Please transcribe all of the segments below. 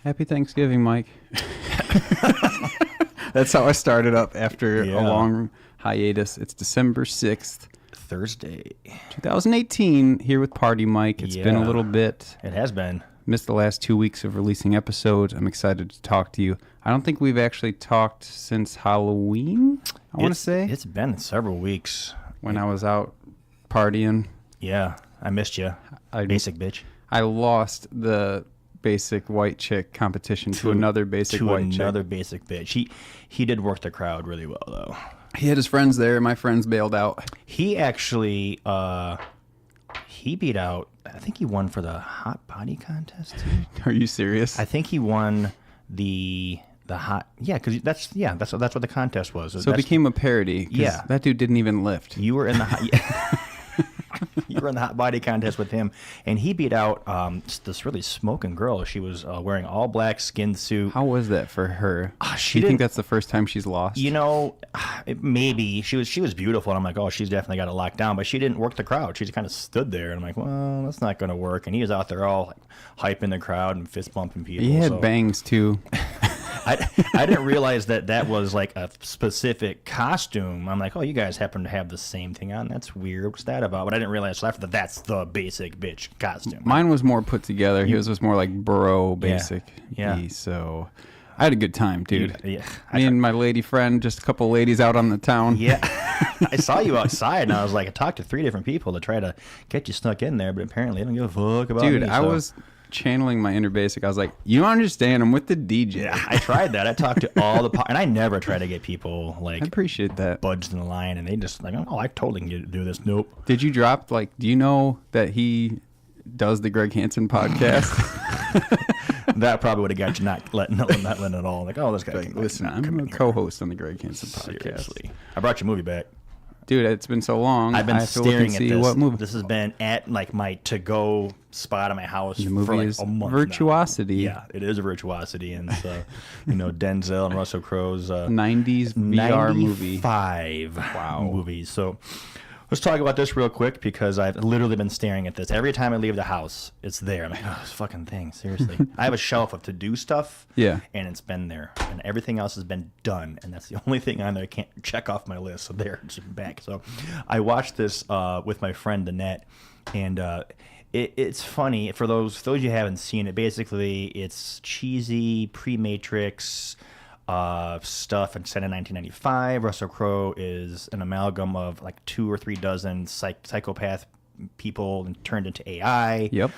Happy Thanksgiving, Mike. That's how I started up after a long hiatus. It's December 6th. Thursday. 2018, here with PartyMike. It's been a little bit. It has been. Missed the last 2 weeks of releasing episodes. I'm excited to talk to you. I don't think we've actually talked since Halloween, I want to say. It's been several weeks. When I was out partying. Yeah, I missed you. Basic bitch. I lost the basic white chick competition to another basic white chick. To another basic bitch. He did work the crowd really well, though. He had his friends there. My friends bailed out. He actually, he beat out, I think he won for the hot body contest, too. Are you serious? I think he won the hot, because that's what the contest was. So it became a parody. Yeah. That dude didn't even lift. You were in the hot... You were in the hot body contest with him, and he beat out this really smoking girl. She was wearing all black skin suit. How was that for her? Do She you think that's the first time she's lost? You know, maybe she was beautiful, and I'm like, oh, she's definitely got it locked down. But she didn't work the crowd. She just kind of stood there, and I'm like, well, that's not going to work. And he was out there all like, hyping the crowd and fist bumping people. He had bangs too. I didn't realize that was like a specific costume. I'm like, oh, you guys happen to have the same thing on. That's weird. What's that about? But I didn't realize after that's the basic bitch costume. Mine was more put together. His was more like bro basic. Yeah. So I had a good time, dude. Yeah. Me and my lady friend, just a couple of ladies out on the town. Yeah. I saw you outside, and I was like, I talked to 3 different people to try to get you snuck in there, but apparently they don't give a fuck about me. Dude, I was channeling my inner basic. I was like, you don't understand, I'm with the DJ. Yeah, I tried that. I talked to all the and I never try to get people like I appreciate that budged in the line, and they just like, oh, I totally can do this. Nope. Did you drop do you know that he does the Greg Hansen podcast? That probably would have got you not letting at all. Like, oh, this guy. Listen, I'm a co-host on the Greg Hansen podcast. Seriously. I brought your movie back. Dude, it's been so long. I've been staring at this. What movie? This has been at like my to-go spot at my house for like a month. Virtuosity. Now. Yeah, it is a Virtuosity, and so Denzel and Russell Crowe's 90s VR movie. 95 movies. So let's talk about this real quick because I've literally been staring at this every time I leave the house. It's there. I'm like, oh, this fucking thing. Seriously, I have a shelf of to-do stuff. Yeah, and it's been there, and everything else has been done, and that's the only thing on there I can't check off my list. So there, it's back. So I watched this with my friend Annette, and it's funny for those you haven't seen it. Basically, it's cheesy pre-Matrix stuff and set in 1995. Russell Crowe is an amalgam of like 2 or 3 dozen psychopath people and turned into AI. Yep.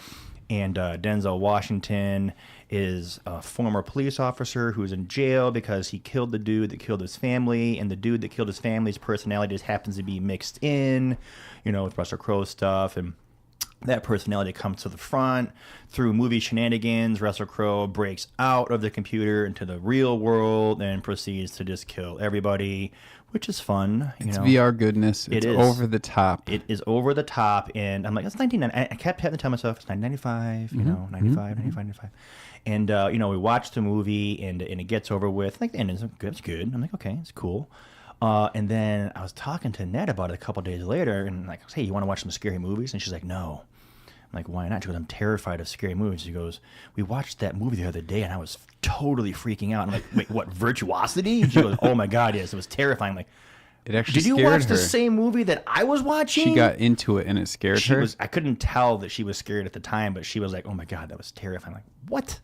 And Denzel Washington is a former police officer who's in jail because he killed the dude that killed his family, and the dude that killed his family's personality just happens to be mixed in, with Russell Crowe stuff, and that personality comes to the front through movie shenanigans. Russell Crowe breaks out of the computer into the real world and proceeds to just kill everybody, which is fun. It's VR goodness. It's over the top. It is over the top, and I'm like, it's 1990. I kept having to tell myself it's 1995, 95. And we watched the movie, and it gets over with. Like, and it's good. I'm like, okay, it's cool. And then I was talking to Ned about it a couple days later, and like, hey, you want to watch some scary movies? And she's like, no. I'm like, why not? She goes, I'm terrified of scary movies. She goes, we watched that movie the other day, and I was totally freaking out. I'm like, wait, what, Virtuosity? She goes, oh my God, yes, it was terrifying. I'm like, it actually did you watch the same movie that I was watching? She got into it, and it scared her. I couldn't tell that she was scared at the time, but she was like, oh my God, that was terrifying. I'm like, what?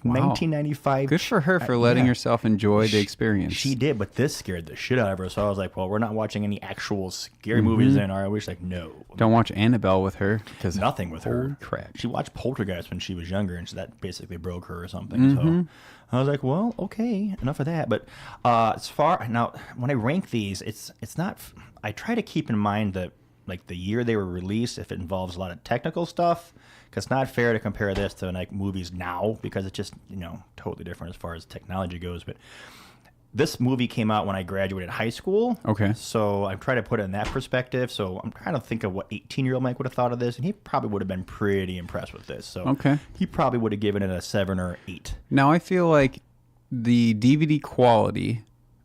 Wow. 1995. Good for her for letting herself enjoy the experience. She did, but this scared the shit out of her. So I was like, well, we're not watching any actual scary movies then, are we? She's like, no. Don't watch Annabelle with her. Because nothing with her. Holy crap. She watched Poltergeist when she was younger, and so that basically broke her or something. So I was like, well, okay, enough of that. But now, when I rank these, it's not. I try to keep in mind that like the year they were released, if it involves a lot of technical stuff. It's not fair to compare this to like movies now because it's just totally different as far as technology goes. But this movie came out when I graduated high school. Okay. So I'm trying to put it in that perspective. So I'm trying to think of what 18-year-old Mike would have thought of this, and he probably would have been pretty impressed with this. So he probably would have given it a 7 or 8. Now I feel like the DVD quality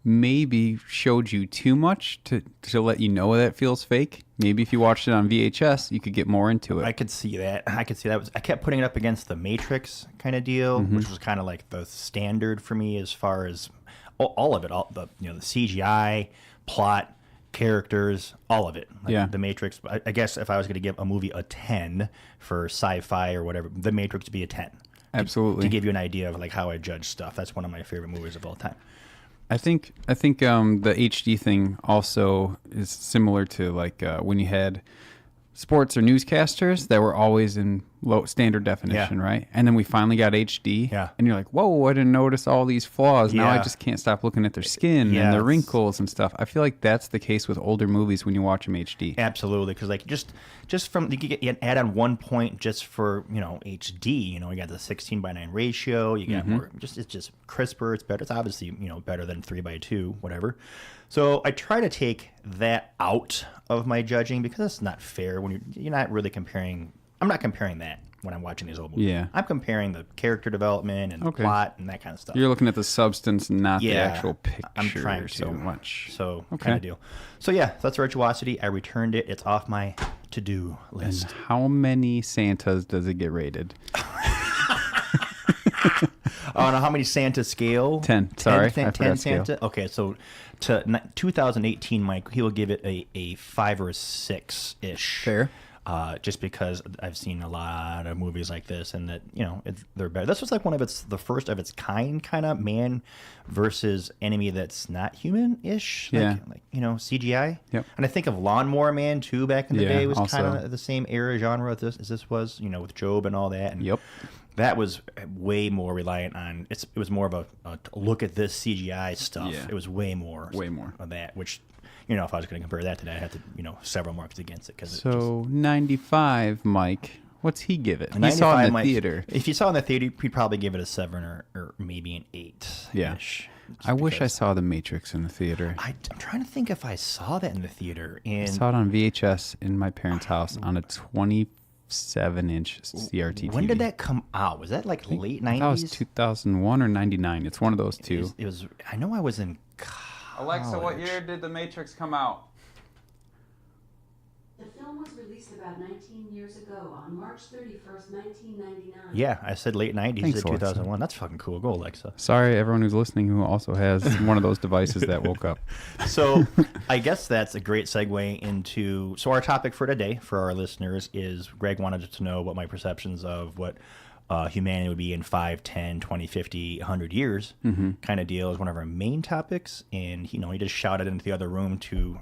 maybe showed you too much to let you know that feels fake. Maybe if you watched it on VHS, you could get more into it. I could see that. I kept putting it up against the Matrix kind of deal, which was kind of like the standard for me as far as all of it, the CGI, plot, characters, all of it. Like the Matrix. I guess if I was going to give a movie a 10 for sci-fi or whatever, the Matrix would be a 10. Absolutely. To give you an idea of like how I judge stuff. That's one of my favorite movies of all time. I think the HD thing also is similar to like when you had sports or newscasters that were always in low standard definition, right? And then we finally got HD, and you're like, whoa, I didn't notice all these flaws. Now I just can't stop looking at their skin and their wrinkles and stuff. I feel like that's the case with older movies when you watch them HD. Absolutely, because like just from you add on 1 point just for HD. You got the 16:9 ratio. You got more. It's just crisper. It's better. It's obviously better than 3:2, whatever. So I try to take that out of my judging because it's not fair when you're not really comparing. I'm not comparing that when I'm watching these old movies. Yeah. I'm comparing the character development and the plot and that kind of stuff. You're looking at the substance, not the actual picture. I'm trying to. So much. So kind of deal. So yeah, that's Virtuosity. I returned it. It's off my to-do list. And how many Santas does it get rated? I don't know how many Santa scale. 10. Sorry, 10 I forgot Santa. scale. Okay, so to 2018, Mike, he will give it a 5 or a 6-ish. Fair. Just because I've seen a lot of movies like this, and that they're better. This was like the first of its kind of man versus enemy that's not human-ish. Like CGI. Yep. And I think of Lawnmower Man too. Back in the day, was also kind of the same era genre as this was. with Job and all that. And that was way more reliant on it was more of a look at this CGI stuff. Yeah. It was way more of that, which if I was going to compare that to that, I'd have to several marks against it. So 95, Mike, what's he give it? He saw it in the theater. If you saw it in the theater, he'd probably give it a 7 or maybe an 8. Yeah. I wish I saw The Matrix in the theater. I'm trying to think if I saw that in the theater. And I saw it on VHS in my parents' house on a 27-inch CRT TV. When did that come out? Was that like late 90s? That was 2001 or 99. It's one of those two. It was. I know I was in Alexa, what year did The Matrix come out? The film was released about 19 years ago on March 31st, 1999. Yeah, I said late 90s. Thanks, to 2001. That's fucking cool. Go, Alexa. Sorry, everyone who's listening who also has one of those devices that woke up. So I guess that's a great segue into... So our topic for today, for our listeners, is Greg wanted to know what my perceptions of what humanity would be in 5, 10, 20, 50, 100 years kind of deal is one of our main topics. And, he just shouted into the other room to...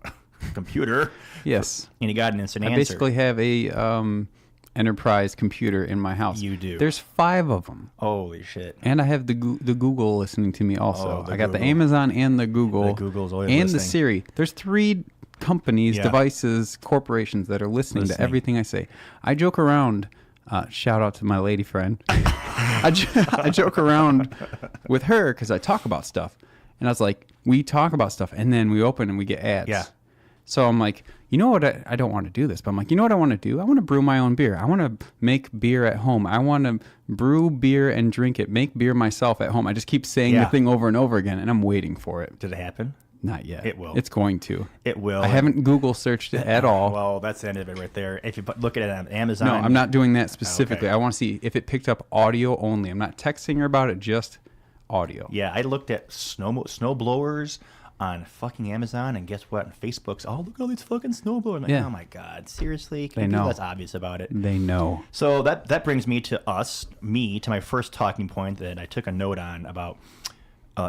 computer. Yes. And he got an instant answer. I basically have a enterprise computer in my house. You do. There's 5 of them. Holy shit. And I have the Google listening to me also. I got Google. the Amazon and the Google. The Google's always and listening. the Siri. There's 3 companies, devices, corporations that are listening to everything I say. I joke around. Shout out to my lady friend. I joke around with her because I talk about stuff. And I was like, we talk about stuff and then we open and we get ads. Yeah. So I'm like, you know what? I don't want to do this, but I'm like, you know what I want to do? I want to brew my own beer. I want to make beer at home. I want to brew beer and drink it, make beer myself at home. I just keep saying the thing over and over again, and I'm waiting for it. Did it happen? Not yet. It will. It's going to. It will. I haven't Google searched it at all. Well, that's the end of it right there. If you look at it on Amazon. No, I'm not doing that specifically. Okay. I want to see if it picked up audio only. I'm not texting her about it, just audio. Yeah, I looked at snow blowers on fucking Amazon, and guess what? On Facebook's, look at all these fucking snowblowers. I'm like, oh my God, seriously? Can you be less obvious about it? They know. So that brings me to my first talking point that I took a note on about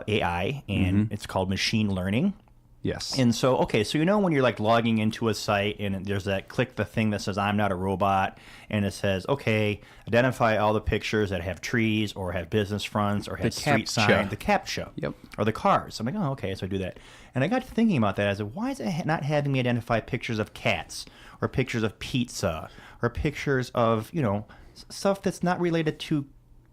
AI, and it's called machine learning. Yes. And so, so when you're like logging into a site and there's that click the thing that says I'm not a robot, and it says, identify all the pictures that have trees or have business fronts or have street signs, the CAPTCHA. Yep. Or the cars. I'm like, so I do that. And I got to thinking about that. I said, why is it not having me identify pictures of cats or pictures of pizza or pictures of, stuff that's not related to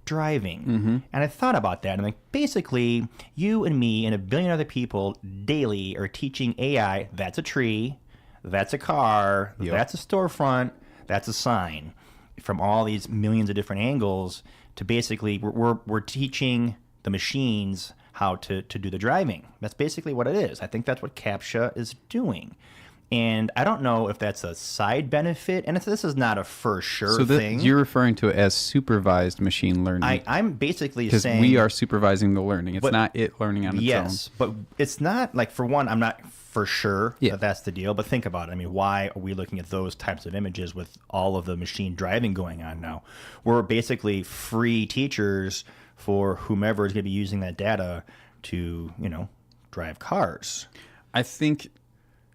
driving? And I thought about that. And like, basically, you and me and a billion other people daily are teaching AI that's a tree, that's a car, that's a storefront, that's a sign, from all these millions of different angles. To basically, we're teaching the machines how to do the driving. That's basically what it is. I think that's what CAPTCHA is doing. And I don't know if that's a side benefit, and this is not a for sure thing. You're referring to it as supervised machine learning. I'm basically Because saying... we are supervising the learning. It's not it learning on its own. Yes, but it's not, like, for one, I'm not for sure that that's the deal, but think about it. I mean, why are we looking at those types of images with all of the machine driving going on now? We're basically free teachers for whomever is going to be using that data to, drive cars. I think...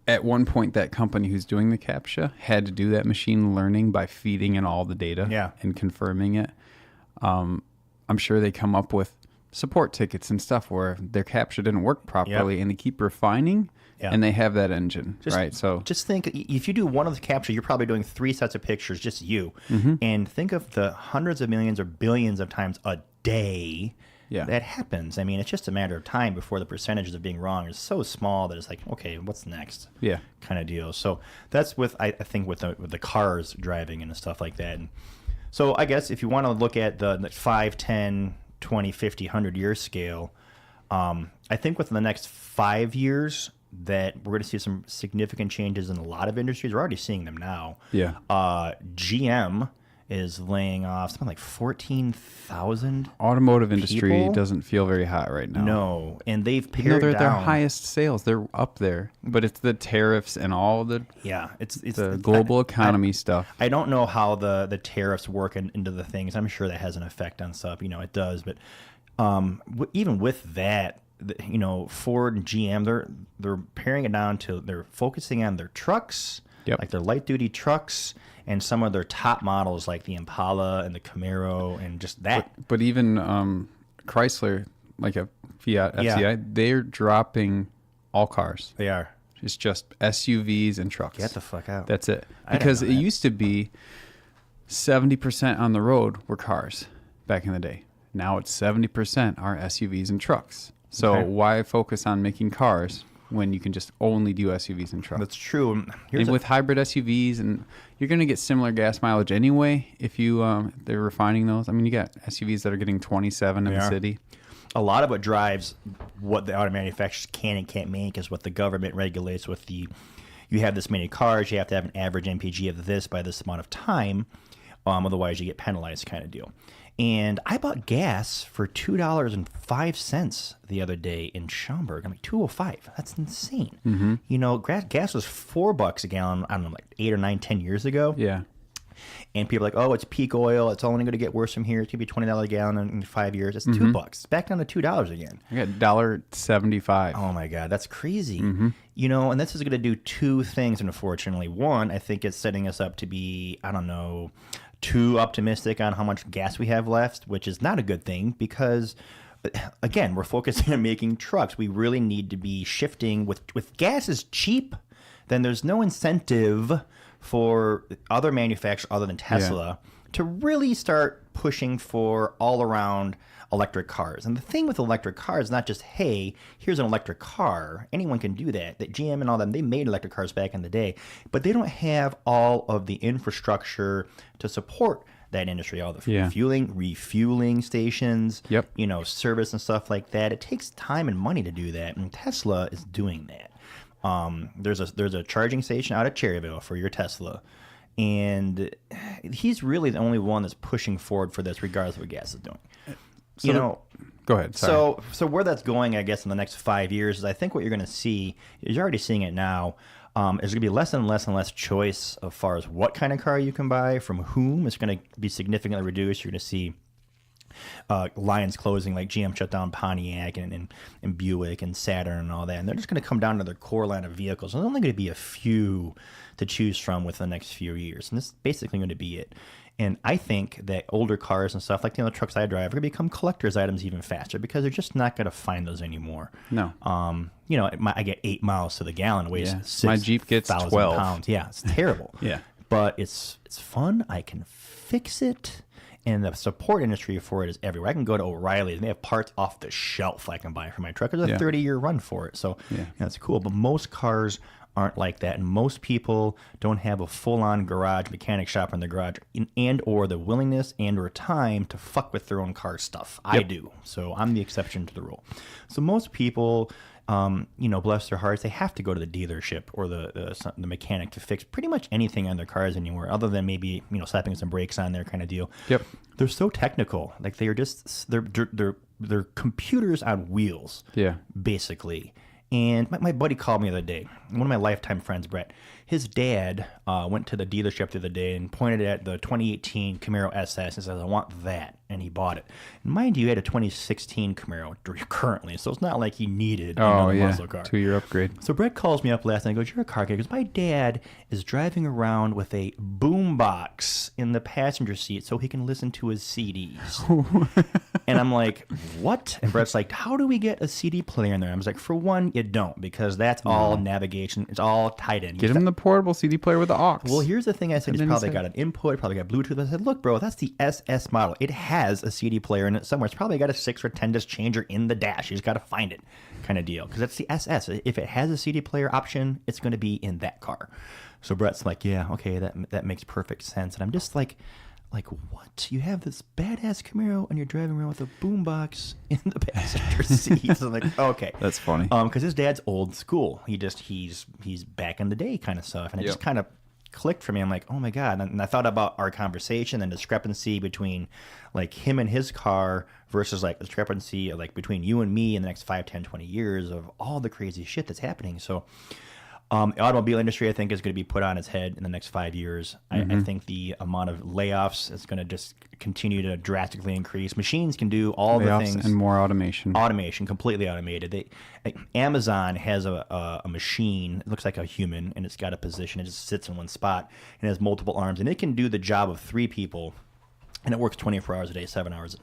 At one point, that company who's doing the CAPTCHA had to do that machine learning by feeding in all the data and confirming it. I'm sure they come up with support tickets and stuff where their CAPTCHA didn't work properly, and they keep refining, and they have that engine, right? So just think, if you do one of the CAPTCHA, you're probably doing 3 sets of pictures, just you. And think of the hundreds of millions or billions of times a day that happens. I mean, it's just a matter of time before the percentages of being wrong is so small that it's like, okay, what's next? Kind of deal. So that's with, I think, with the cars driving and stuff like that. And so I guess if you want to look at the 5, 10, 20, 50, 100-year scale, I think within the next 5 years that we're going to see some significant changes in a lot of industries. We're already seeing them now. GM is laying off something like 14,000 automotive industry doesn't feel very hot right now. No, and they've pared down. Their down. highest sales. They're up there, but it's the tariffs and all the it's the global economy stuff. I don't know how the tariffs work into the things. I'm sure that has an effect on stuff. It does, but even with that, Ford and GM, they're paring it down to they're focusing on their trucks, like their light duty trucks. And some of their top models, like the Impala and the Camaro, and just that. But even Chrysler, like a Fiat FCI, they're dropping all cars. They are. It's just SUVs and trucks. Get the fuck out. That's it. Because it used to be 70% on the road were cars back in the day. Now it's 70% are SUVs and trucks. So why focus on making cars when you can just only do SUVs and trucks? That's true. And with hybrid SUVs, and you're going to get similar gas mileage anyway if you they're refining those. I mean, you got SUVs that are getting 27 in the city. A lot of what drives what the auto manufacturers can and can't make is what the government regulates with the, you have this many cars, you have to have an average MPG of this by this amount of time, otherwise you get penalized kind of deal. And I bought gas for $2.05 the other day in Schaumburg. I'm like, $2.05. That's insane. Gas was $4 a gallon, I don't know, like 8 or 9, 10 years ago. And people are like, oh, it's peak oil. It's only going to get worse from here. It's going to be $20 a gallon in 5 years. It's $2. It's back down to $2 again. I got $1.75. Oh, my God. That's crazy. And this is going to do 2 things, unfortunately. One, I think it's setting us up to be, I don't know, too optimistic on how much gas we have left, which is not a good thing because, again, we're focusing on making trucks. We really need to be shifting. With gas is cheap, then there's no incentive for other manufacturers other than Tesla to really start pushing for all-around electric cars. And the thing with electric cars is not just, hey, here's an electric car. Anyone can do that. That GM and all them, they made electric cars back in the day, but they don't have all of the infrastructure to support that industry, all the refueling stations, service and stuff like that. It takes time and money to do that, and Tesla is doing that. There's a charging station out at Cherryville for your Tesla, and he's really the only one that's pushing forward for this, regardless of what gas is doing. Go ahead. Sorry. So where that's going, I guess, in the next 5 years is I think what you're going to see, you're already seeing it now, is going to be less and less and less choice as far as what kind of car you can buy, from whom. It's going to be significantly reduced. You're going to see lines closing, like GM shut down Pontiac and Buick and Saturn and all that. And they're just going to come down to their core line of vehicles. There's only going to be a few to choose from within the next few years. And this is basically going to be it. And I think that older cars and stuff, like the trucks I drive, are going to become collector's items even faster because they're just not going to find those anymore. No. I get 8 miles to the gallon. It weighs 6,000 My Jeep gets 12 pounds. Yeah, it's terrible. But it's fun. I can fix it. And the support industry for it is everywhere. I can go to O'Reilly's and they have parts off the shelf I can buy for my truck. There's a 30-year run for it. So that's cool. But most cars aren't like that. And most people don't have a full-on garage mechanic shop in their garage and or the willingness and or time to fuck with their own car stuff. I do. So I'm the exception to the rule. So most people, bless their hearts, they have to go to the dealership or the mechanic to fix pretty much anything on their cars anywhere other than maybe, slapping some brakes on there kind of deal. Yep. They're so technical. Like they're computers on wheels. Yeah. Basically. And my buddy called me the other day. One of my lifetime friends, Brett. His dad went to the dealership the other day and pointed at the 2018 Camaro SS and said, I want that. And he bought it. And mind you, he had a 2016 Camaro currently, so it's not like he needed another muscle car. 2-year upgrade. So Brett calls me up last night and goes, you're a car guy. He goes, my dad is driving around with a boom box in the passenger seat so he can listen to his CDs. And I'm like, what? And Brett's like, how do we get a CD player in there? I was like, for one, you don't, because that's all navigation. It's all tied in. Get him the portable CD player with the aux. Well, here's the thing. I said, he's probably got an input, probably got Bluetooth. I said, look, bro, that's the SS model. It has a CD player in it somewhere. It's probably got a 6 or 10 disc changer in the dash. You just got to find it kind of deal. Because that's the SS. If it has a CD player option, it's going to be in that car. So Brett's like, yeah, okay, that makes perfect sense. And I'm just like, what? You have this badass Camaro and you're driving around with a boombox in the passenger seat. So I'm like, okay. That's funny. Because his dad's old school. He's back in the day kind of stuff. And it just kind of clicked for me. I'm like, oh my God. And I thought about our conversation and the discrepancy between like him and his car versus like the discrepancy like between you and me in the next 5, 10, 20 years of all the crazy shit that's happening. So the automobile industry, I think, is going to be put on its head in the next 5 years. I think the amount of layoffs is going to just continue to drastically increase. Machines can do all the things. And more automation. Automation, completely automated. Amazon has a machine. It looks like a human, and it's got a position. It just sits in one spot and has multiple arms. And it can do the job of 3 people. And it works 24 hours a day, 7 hours,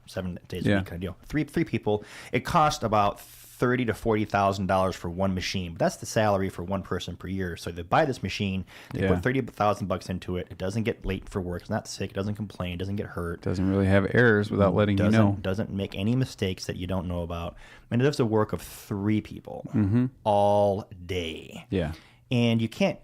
7 days a week kind of deal. Three people. It costs about $30,000 to $40,000 for one machine, but that's the salary for one person per year. So they buy this machine, they put $30,000 into it. It doesn't get late for work. It's not sick. It doesn't complain. It doesn't get hurt. Doesn't really have errors without letting you know. Doesn't make any mistakes that you don't know about. And it does the work of 3 people all day. Yeah, and you can't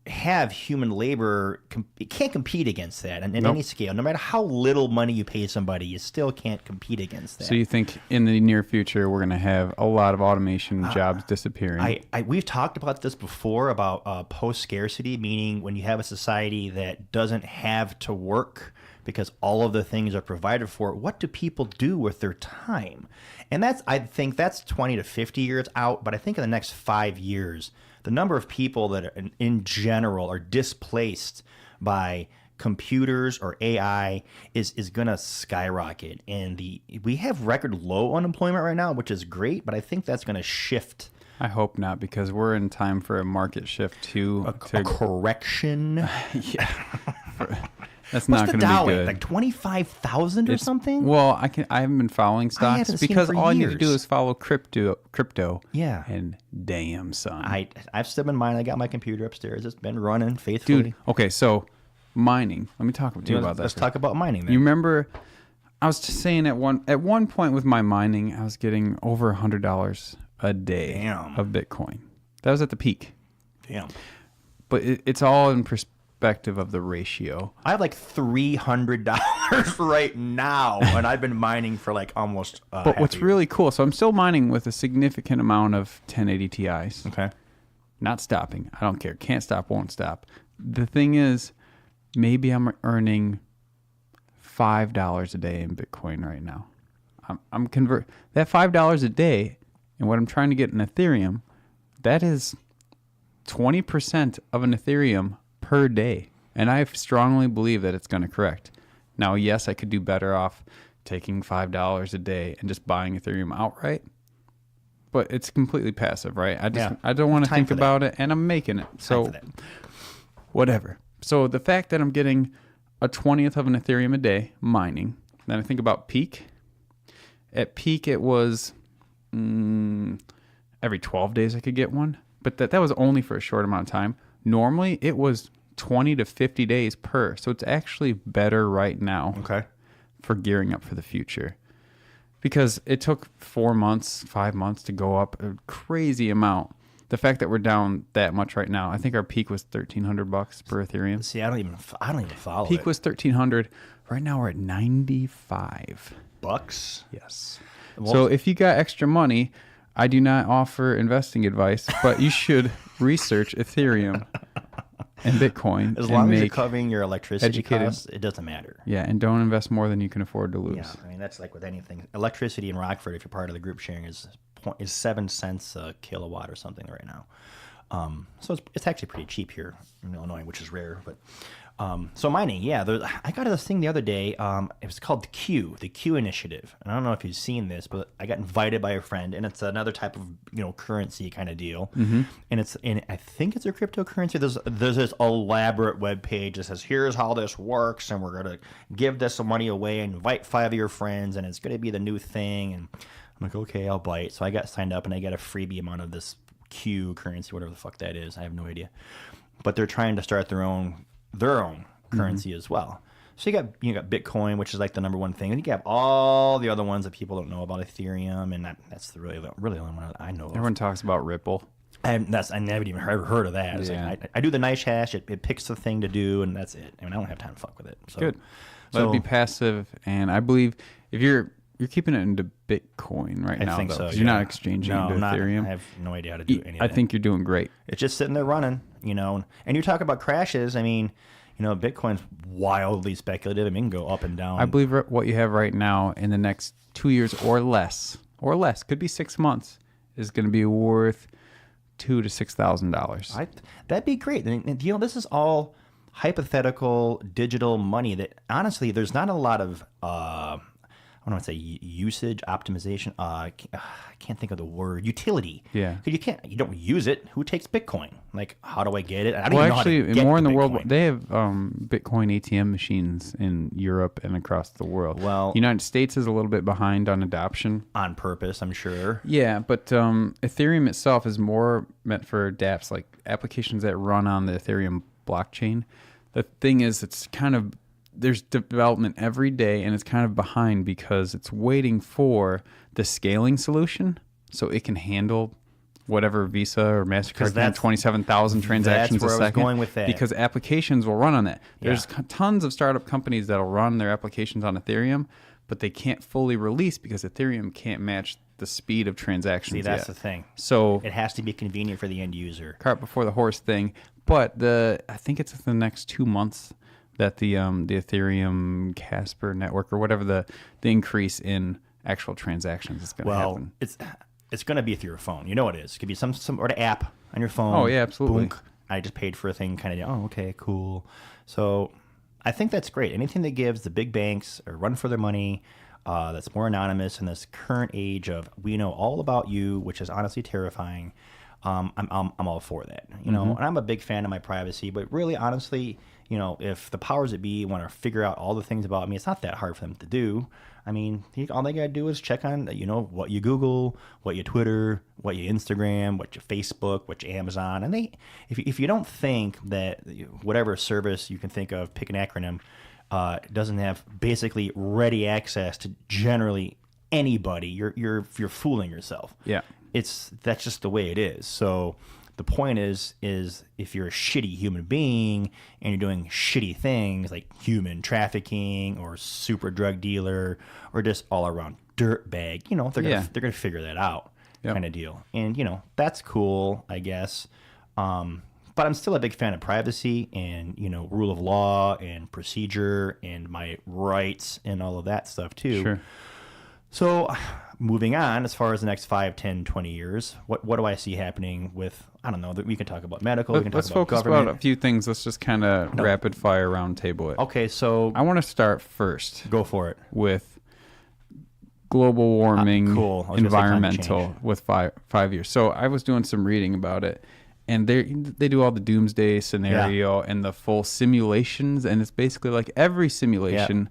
have human labor. You can't compete against that in any scale. No matter how little money you pay somebody, you still can't compete against that. So you think in the near future we're going to have a lot of automation jobs disappearing? We've talked about this before about post-scarcity, meaning when you have a society that doesn't have to work because all of the things are provided for, what do people do with their time? And I think that's 20 to 50 years out, but I think in the next 5 years, the number of people that are, in general are displaced by computers or AI is going to skyrocket. And we have record low unemployment right now, which is great, but I think that's going to shift. I hope not, because we're in time for a market shift to a correction. That's not going to be good. Like 25,000 or something? Well, I haven't been following stocks because all you need to do is follow crypto. Yeah. And damn, son. I've still been mining. I got my computer upstairs. It's been running faithfully. Dude, okay, so mining. Let me talk to you about that. Let's talk about mining then. You remember I was just saying at one point with my mining, I was getting over $100 a day of Bitcoin. That was at the peak. Damn. But it's all in perspective of the ratio. I have like $300 right now, and I've been mining for like almost But what's really cool, so I'm still mining with a significant amount of 1080 Ti's. Okay. Not stopping. I don't care. Can't stop, won't stop. The thing is, maybe I'm earning $5 a day in Bitcoin right now. I'm that $5 a day, and what I'm trying to get in Ethereum, that is 20% of an Ethereum per day. And I strongly believe that it's going to correct. Now, yes, I could do better off taking $5 a day and just buying Ethereum outright. But it's completely passive, right? I don't want to think about it, and I'm making it. So whatever. So the fact that I'm getting a 20th of an Ethereum a day mining, then I think about peak. At peak, it was every 12 days I could get one. But that was only for a short amount of time. Normally, it was 20 to 50 days per. So it's actually better right now for gearing up for the future. Because it took 4 months, 5 months to go up a crazy amount. the fact that we're down that much right now, I think our peak was $1,300 per Ethereum. See, I don't even follow Peak it. was 1,300. Right now we're at 95 bucks. Yes. Well, So if you got extra money, I do not offer investing advice, but you should research Ethereum and Bitcoin. as long and as you're make covering your electricity educated- costs, it doesn't matter. Yeah, and don't invest more than you can afford to lose. Yeah, I mean that's like with anything. Electricity in Rockford, if you're part of the group sharing, is 7 cents a kilowatt or something right now. So it's actually pretty cheap here in Illinois, which is rare. But so mining, yeah. I got this thing the other day. It was called the Q Initiative. And I don't know if you've seen this, but I got invited by a friend, and it's another type of currency kind of deal. And I think it's a cryptocurrency. There's this elaborate web page that says here's how this works, and we're gonna give this money away and invite 5 of your friends, and it's gonna be the new thing. And I'm like, okay, I'll bite. So I got signed up, and I got a freebie amount of this Q currency, whatever the fuck that is. I have no idea. But they're trying to start their own currency as well. So you got Bitcoin, which is like the number one thing, and you have all the other ones that people don't know about, Ethereum, and that's the really only one I know of. Everyone talks about Ripple. I never even heard of that. It's Yeah. like, I do the nice hash. It picks the thing to do, and that's it. I mean, I don't have time to fuck with it. So, Good. Let it be passive, and I believe if you're keeping it into Bitcoin right now, think though, so. 'cause you're not exchanging No, into I'm not. Ethereum. I have no idea how to do any of I that. think you're doing great. It's just sitting there running, And you talk about crashes. I mean, Bitcoin's wildly speculative. I mean, it can go up and down. I believe what you have right now in the next 2 years or less, could be 6 months, is going to be worth $2,000 to $6,000. That'd be great. And, this is all hypothetical digital money that honestly, there's not a lot of I don't want to say usage optimization. I can't think of the word utility. Yeah. Because you don't use it. Who takes Bitcoin? Like, how do I get it? I don't Well, even know actually, how to get more in the Bitcoin. world, they have Bitcoin ATM machines in Europe and across the world. Well- United States is a little bit behind on adoption. On purpose, I'm sure. Yeah, but Ethereum itself is more meant for dApps, like applications that run on the Ethereum blockchain. The thing is, there's development every day, and it's kind of behind because it's waiting for the scaling solution so it can handle whatever Visa or MasterCard can, 27,000 transactions where a I was second. going with that. Because applications will run on that. There's Yeah. tons of startup companies that'll run their applications on Ethereum, but they can't fully release because Ethereum can't match the speed of transactions. See, that's yet. the thing. So It has to be convenient for the end user. cart before the horse thing. But I think it's the next 2 months that the Ethereum Casper network or whatever the increase in actual transactions is going to Well, happen. it's going to be through your phone. You know it is. It could be some sort of app on your phone. Oh, yeah, absolutely. Boom. I just paid for a thing, kind of. Oh, okay, cool. So I think that's great. Anything that gives the big banks a run for their money, that's more anonymous in this current age of we know all about you, which is honestly terrifying. I'm all for that, and I'm a big fan of my privacy, but really, honestly, if the powers that be want to figure out all the things about me, it's not that hard for them to do. I mean, all they got to do is check on, what you Google, what you Twitter, what you Instagram, what you Facebook, what you Amazon. And if you don't think that whatever service you can think of, pick an acronym, doesn't have basically ready access to generally anybody, you're fooling yourself. Yeah. That's just the way it is. So the point is if you're a shitty human being and you're doing shitty things like human trafficking or super drug dealer or just all around dirtbag, they're gonna figure that out, kind of deal. And that's cool, I guess. But I'm still a big fan of privacy and rule of law and procedure and my rights and all of that stuff too. Sure. So moving on, as far as the next 5, 10, 20 years, what do I see happening with, I don't know, we can talk about medical, we can talk Let's about focus government. about a few things. Let's just kind of rapid fire round table it. Okay, so I want to start first go for it. with global warming, cool. I was gonna say climate environmental change. with 5 years. So I was doing some reading about it, and they do all the doomsday scenario and the full simulations, and it's basically like every simulation.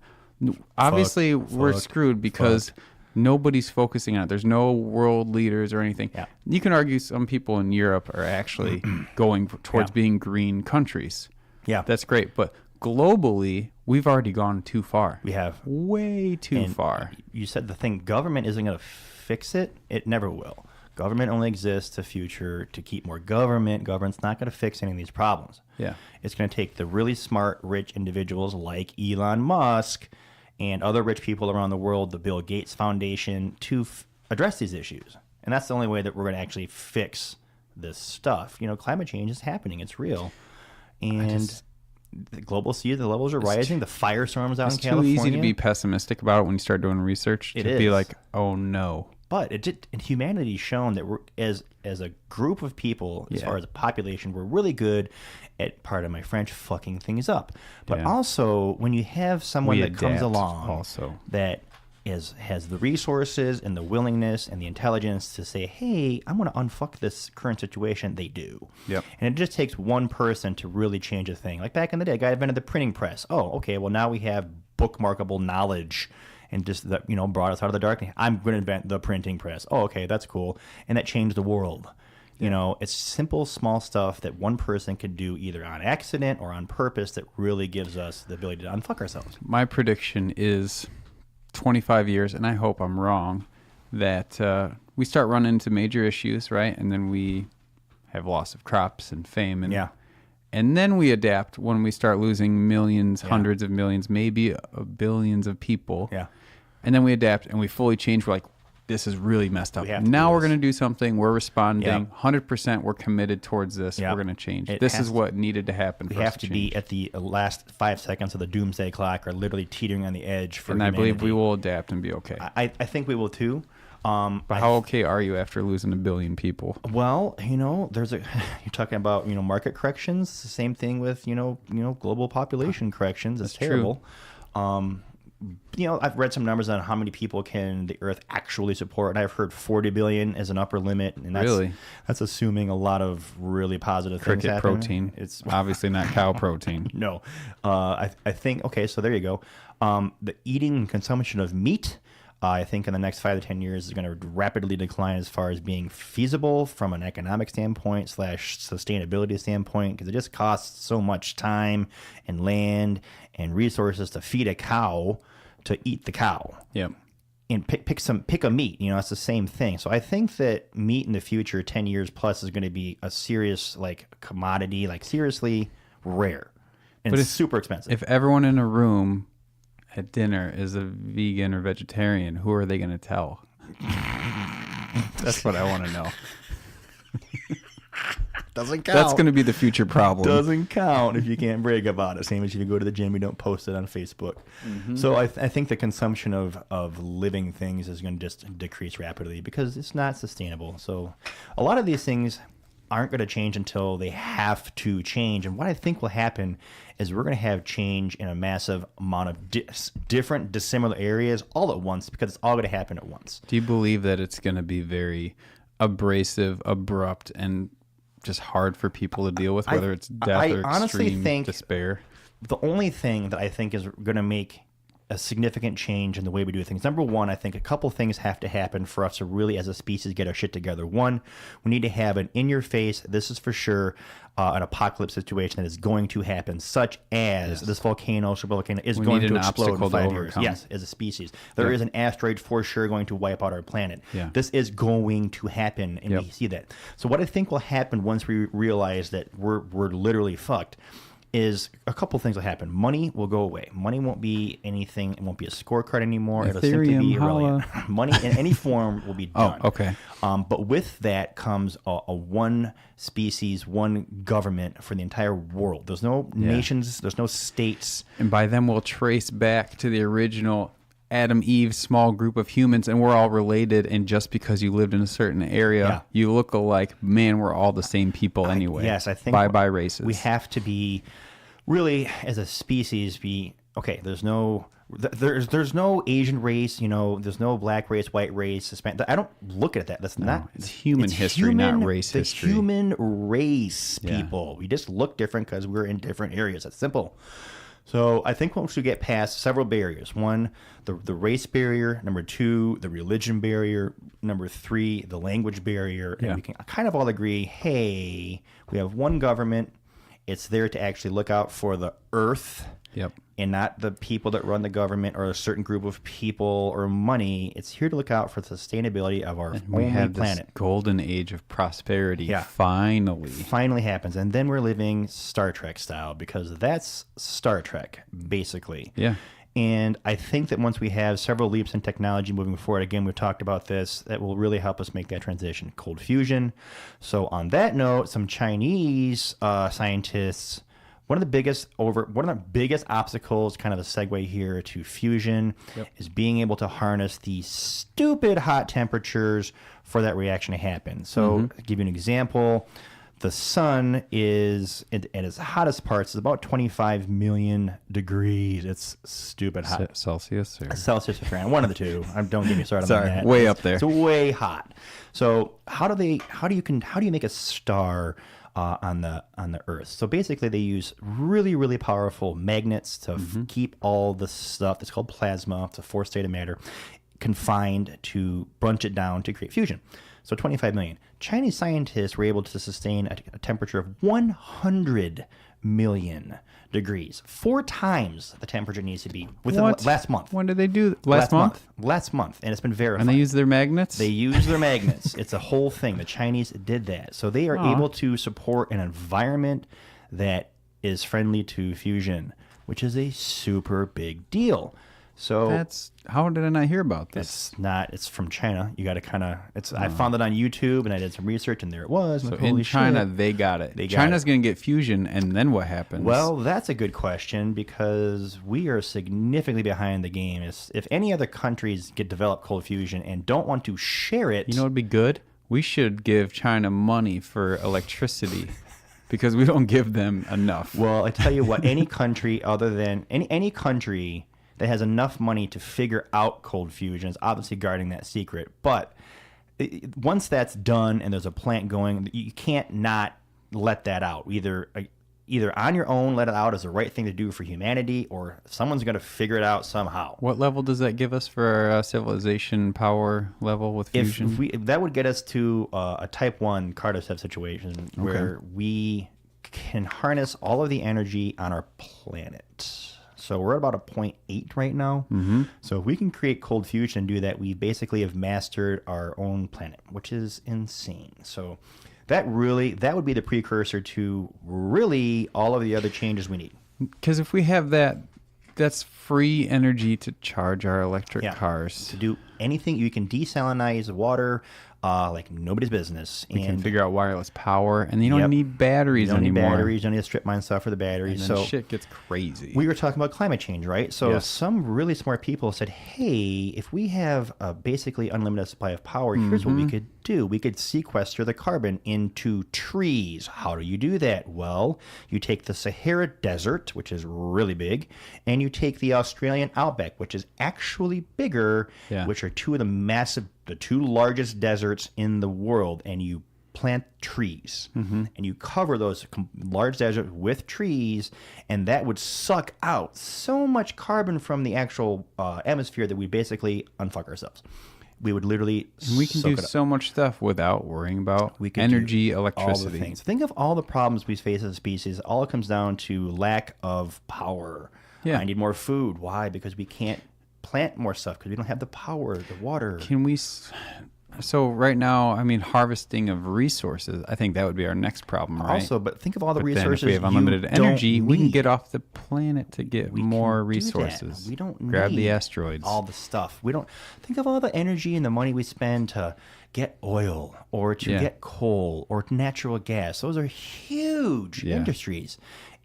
Obviously, we're screwed because nobody's focusing on it. There's no world leaders or anything. Yeah. You can argue some people in Europe are actually going towards being green countries. Yeah. That's great. But globally, we've already gone too far. We have. Way too And far. You said the thing, government isn't going to fix it. It never will. Government only exists to future to keep more government. Government's not going to fix any of these problems. Yeah. It's going to take the really smart, rich individuals like Elon Musk and other rich people around the world, the Bill Gates Foundation, to address these issues. And that's the only way that we're going to actually fix this stuff. Climate change is happening. It's real. And the global sea levels are rising. The firestorms out in California. It's too easy to be pessimistic about it when you start doing research. It to be is. like, oh no. But humanity's shown that we're as a group of people, as far as a population, we're really good at, pardon my French, fucking things up. But also, when you have someone that comes along that has the resources and the willingness and the intelligence to say, hey, I'm going to unfuck this current situation, they do. Yep. And it just takes one person to really change a thing. Like back in the day, a guy invented the printing press. Oh, okay, well now we have bookmarkable knowledge and just that, brought us out of the darkness. I'm going to invent the printing press. Oh, okay, that's cool. And that changed the world. It's simple, small stuff that one person could do either on accident or on purpose that really gives us the ability to unfuck ourselves. My prediction is 25 years, and I hope I'm wrong, that we start running into major issues, right? And then we have loss of crops and fame. And then we adapt when we start losing millions, hundreds of millions, maybe billions of people. Yeah. And then we adapt and we fully change. We're like, this is really messed up. Now we're going to do something. We're responding. 100% we're committed towards this. We're going to change. This is what needed to happen. We have to be at the last 5 seconds of the doomsday clock, or literally teetering on the edge for humanity. I believe we will adapt and be okay. I think we will too. But how okay are you after losing 1 billion people? Well, you're talking about, market corrections. It's the same thing with, global population corrections. It's terrible. I've read some numbers on how many people can the Earth actually support, and I've heard 40 billion as an upper limit. And that's assuming a lot of really positive things happen. Protein. It's obviously not cow protein. No. I think, okay, so there you go. The eating and consumption of meat, I think in the next 5 to 10 years is going to rapidly decline as far as being feasible from an economic standpoint / sustainability standpoint, because it just costs so much time and land and resources to feed a cow to eat the cow. Yep. And pick a meat, it's the same thing. So I think that meat in the future, 10 years plus, is going to be a serious commodity, seriously rare. And it's super expensive. If everyone in a room at dinner is a vegan or vegetarian, who are they going to tell? That's what I want to know. Doesn't count. That's going to be the future problem. Doesn't count if you can't brag about it. Same as if you go to the gym, you don't post it on Facebook. Mm-hmm. So I think the consumption of living things is going to just decrease rapidly because it's not sustainable. So a lot of these things aren't going to change until they have to change. And what I think will happen is we're going to have change in a massive amount of different dissimilar areas all at once, because it's all going to happen at once. Do you believe that it's going to be very abrasive, abrupt, and just hard for people to deal with, whether it's death or extreme despair? The only thing that I think is going to make a significant change in the way we do things. Number one, I think a couple things have to happen for us to really, as a species, get our shit together. One, we need to have an in-your-face, this is for sure, an apocalypse situation that is going to happen, such as this volcano, supervolcano, is going to explode in 5 years. Yes, as a species. There is an asteroid for sure going to wipe out our planet. Yeah. This is going to happen, and we see that. So what I think will happen once we realize that we're literally fucked is a couple things will happen. Money will go away. Money won't be anything. It won't be a scorecard anymore. It'll simply be irrelevant. Money in any form will be done. Oh, okay. But with that comes a one species, one government for the entire world. There's no nations. There's no states. And by then we'll trace back to the original Adam, Eve, small group of humans, and we're all related. And just because you lived in a certain area, you look alike. Man, we're all the same people anyway. Yes, I think bye races. We have to be really, as a species, okay. There's no Asian race. There's no black race, white race, Hispanic. I don't look at that. That's not. It's human history, not race history. Human race, people. We just look different because we're in different areas. That's simple. So I think once we get past several barriers, one, the race barrier, number two, the religion barrier, number three, the language barrier, and we can kind of all agree, hey, we have one government. It's there to actually look out for the earth. Yep. and not the people that run the government or a certain group of people or money. It's here to look out for the sustainability of our We only have planet. this golden age of prosperity. Yeah. Finally Happens, and then we're living Star Trek style, because that's Star Trek basically. Yeah. And I think that once we have several leaps in technology moving forward, again, we've talked about this, that will really help us make that transition. Cold fusion. So on that note, some Chinese scientists, one of the biggest obstacles, kind of a segue here to fusion, is being able to harness these stupid hot temperatures for that reaction to happen. So I'll give you an example. The sun is, at its hottest parts, is about 25 million degrees. It's stupid hot. Celsius or Celsius or Fahrenheit, one of the two. Don't get me started on Sorry, that. way up there. It's way hot. So how do you make a star on the Earth? So basically, they use really, really powerful magnets to keep all the stuff that's called plasma, it's a fourth state of matter, confined, to bunch it down to create fusion. So 25 million. Chinese scientists were able to sustain a temperature of 100 million degrees, 4 times the temperature needs to be within last month. When did they do last month? Last month, and it's been verified. And they use their magnets? They use their magnets. It's a whole thing. The Chinese did that. So they are able to support an environment that is friendly to fusion, which is a super big deal. So how did I not hear about this? it's from China. You got to kind of, I found it on YouTube and I did some research and there it was. So like, in holy China, shit. they got it. They got China's going to get fusion, and then what happens? Well, that's a good question, because we are significantly behind the game. If any other countries develop cold fusion and don't want to share it. You know what would be good? We should give China money for electricity because we don't give them enough. Well, I tell you what, any country other than any country that has enough money to figure out cold fusion is obviously guarding that secret. But once that's done and there's a plant going, you can't not let that out. Either on your own, let it out as the right thing to do for humanity, or someone's going to figure it out somehow. What level does that give us for our civilization power level with fusion? That would get us to a type 1 Kardashev situation where we can harness all of the energy on our planet. So we're at about a 0.8 right now. Mm-hmm. So if we can create cold fusion and do that, we basically have mastered our own planet, which is insane. So that would be the precursor to really all of the other changes we need. Because if we have that, that's free energy to charge our electric cars. To do anything, you can desalinize water like nobody's business. We can figure out wireless power, and you don't need batteries anymore. You don't need batteries, you don't need strip mine stuff for the batteries. And then shit gets crazy. We were talking about climate change, right? So some really smart people said, hey, if we have a basically unlimited supply of power, here's what we could do. We could sequester the carbon into trees. How do you do that? Well, you take the Sahara Desert, which is really big, and you take the Australian outback, which is actually bigger, which are the two largest deserts in the world, and you plant trees and you cover those large deserts with trees, and that would suck out so much carbon from the actual atmosphere that we basically unfuck ourselves. We would literally we can do so much stuff without worrying about energy, electricity. All the things. Think of all the problems we face as a species. All it comes down to lack of power. I need more food. Why? Because we can't plant more stuff because we don't have the power, the water. Can we? So right now, I mean, harvesting of resources, I think that would be our next problem, right? Also, but think of all the resources. Then if we have unlimited energy, we can get off the planet to get more resources. We don't grab need the asteroids. All the stuff. We don't think of all the energy and the money we spend to get oil or to get coal or natural gas. Those are huge industries,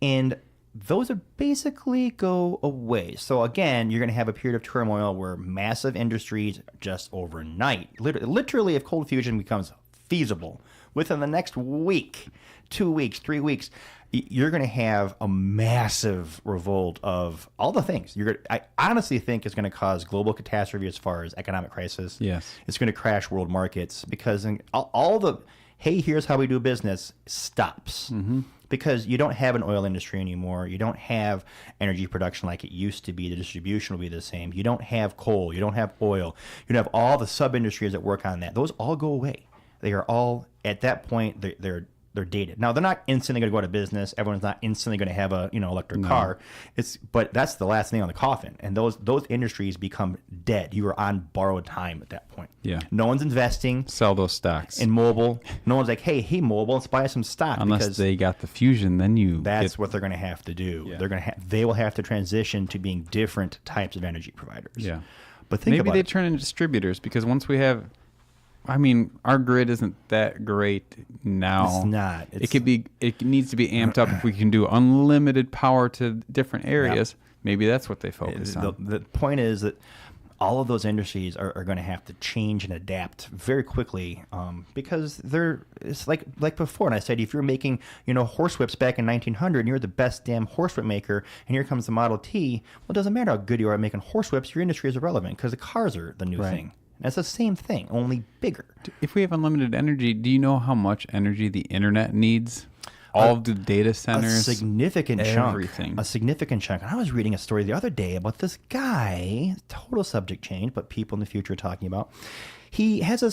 and those would basically go away. So again, you're going to have a period of turmoil where massive industries just overnight, literally if cold fusion becomes feasible within the next week, 2 weeks, 3 weeks, you're going to have a massive revolt of all the things. I honestly think it's going to cause global catastrophe as far as economic crisis. Yes. It's going to crash world markets because all the, hey, here's how we do business stops. Mm-hmm. Because you don't have an oil industry anymore. You don't have energy production like it used to be. The distribution will be the same. You don't have coal. You don't have oil. You don't have all the sub-industries that work on that. Those all go away. They are all, at that point, they're they're dated. Now they're not instantly going to go out of business. Everyone's not instantly going to have a electric car. But that's the last thing on the coffin, and those industries become dead. You are on borrowed time at that point. Yeah. No one's investing. Sell those stocks. In mobile, no one's like, hey, mobile, let's buy some stock. Unless because they got the fusion, then that's what they're going to have to do. Yeah. They will have to transition to being different types of energy providers. Yeah. But think maybe about they turn into distributors, because once we have, I mean, our grid isn't that great now. It's not. It needs to be amped up if we can do unlimited power to different areas. Yeah. Maybe that's what they focus on. The point is that all of those industries are going to have to change and adapt very quickly, because it's like before. And I said, if you're making horsewhips back in 1900 and you're the best damn horsewhip maker, and here comes the Model T, well, it doesn't matter how good you are at making horsewhips, your industry is irrelevant because the cars are the new thing. And it's the same thing, only bigger. If we have unlimited energy, do you know how much energy the internet needs? All of the data centers, a significant everything. chunk. A significant chunk. And I was reading a story the other day about this guy, total subject change, but people in the future are talking about. He has a